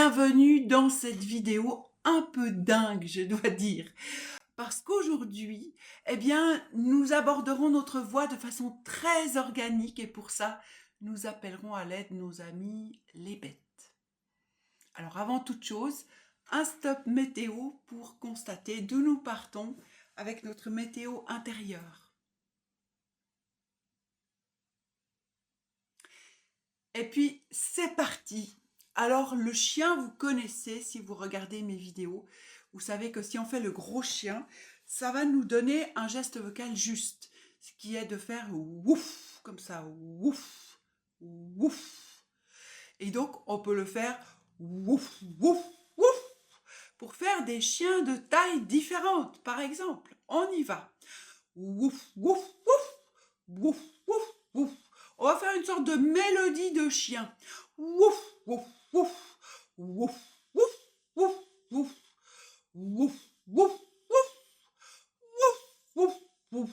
bienvenue dans cette vidéo un peu dingue, je dois dire. Parce qu'aujourd'hui, nous aborderons notre voix de façon très organique et pour ça, nous appellerons à l'aide nos amis les bêtes. Alors avant toute chose, un stop météo pour constater d'où nous partons avec notre météo intérieure. Et puis, c'est parti! Alors, le chien, vous connaissez si vous regardez mes vidéos. Vous savez que si on fait le gros chien, ça va nous donner un geste vocal juste, ce qui est de faire ouf, comme ça, ouf, ouf. Et donc, on peut le faire ouf, ouf, ouf, pour faire des chiens de taille différente, par exemple. On y va. Ouf, ouf, ouf, ouf, ouf, ouf. On va faire une sorte de mélodie de chien. Ouf, ouf, ouf, ouf, ouf, ouf, ouf, ouf, ouf, ouf, ouf, ouf,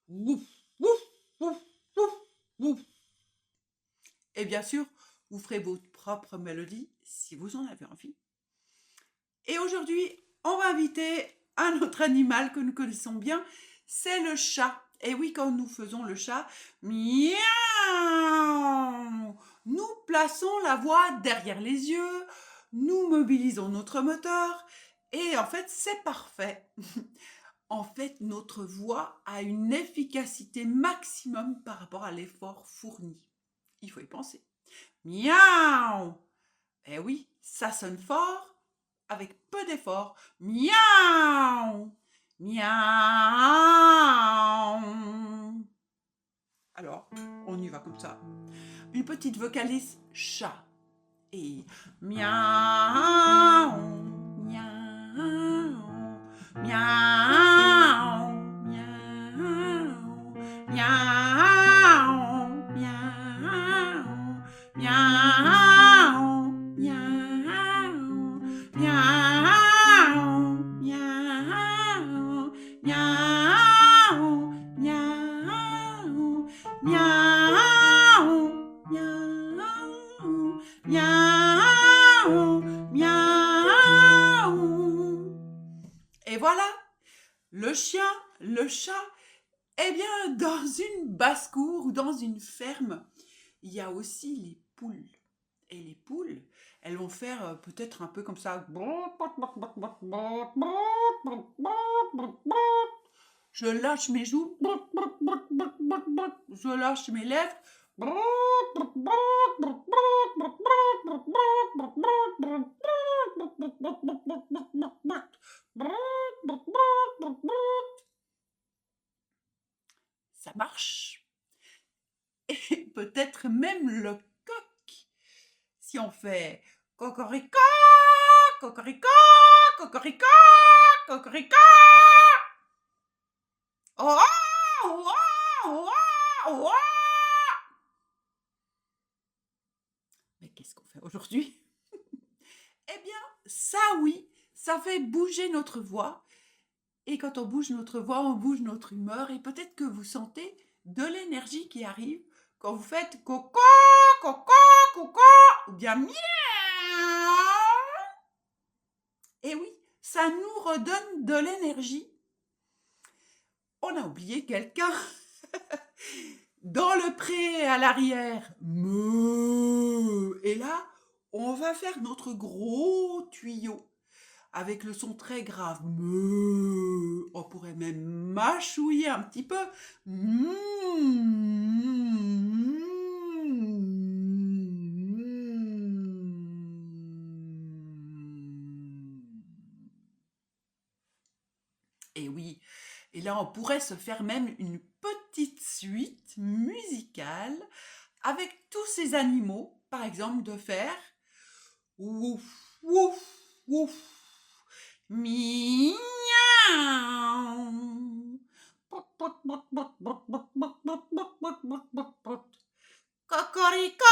ouf, ouf, ouf, ouf, ouf. Et bien sûr, vous ferez votre propre mélodie si vous en avez envie. Et aujourd'hui, on va inviter un autre animal que nous connaissons bien, c'est le chat. Et oui, quand nous faisons le chat, miaou, nous plaçons la voix derrière les yeux, nous mobilisons notre moteur et en fait, c'est parfait. En fait, notre voix a une efficacité maximum par rapport à l'effort fourni. Il faut y penser. Miaou! Eh oui, ça sonne fort avec peu d'effort. Miaou! Miaou! Alors, on y va comme ça. Une petite vocalise chat. Et miaou! Miaou! Miaou! Miaou! Miaou! Miaou! Miaou! Miaou! Miaou! Miaou! Miaou! Miaou! Miaou! Miaou! Miaou! Miaou! Et voilà, le chien, le chat, dans une basse-cour ou dans une ferme, il y a aussi les poules. Et les poules, elles vont faire peut-être un peu comme ça. Je lâche mes joues. Je lâche mes lèvres. Ça marche. Et peut-être même le coq. Si on fait cocorico, cocorico, cocorico, cocorico. Oh, oh, oh, oh, oh. Mais qu'est-ce qu'on fait aujourd'hui? Eh bien, ça oui, ça fait bouger notre voix. Et quand on bouge notre voix, on bouge notre humeur. Et peut-être que vous sentez de l'énergie qui arrive quand vous faites coco, coco, coco, ou bien miaou. Et oui, ça nous redonne de l'énergie. On a oublié quelqu'un. Dans le pré à l'arrière, meuh. Et là, on va faire notre gros tuyau avec le son très grave. Meuh. On pourrait même mâchouiller un petit peu. Et oui, et là on pourrait se faire même une petite suite musicale avec tous ces animaux, par exemple de faire ouf, ouf, ouf, miaou, cocorico.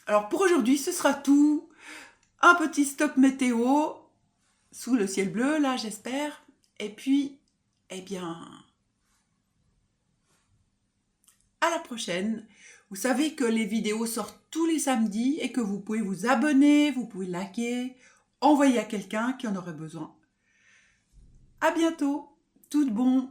Alors pour aujourd'hui, ce sera tout. Un petit stop météo sous le ciel bleu, là j'espère. Et puis, à la prochaine. Vous savez que les vidéos sortent tous les samedis et que vous pouvez vous abonner, vous pouvez liker, envoyer à quelqu'un qui en aurait besoin. À bientôt, tout de bon.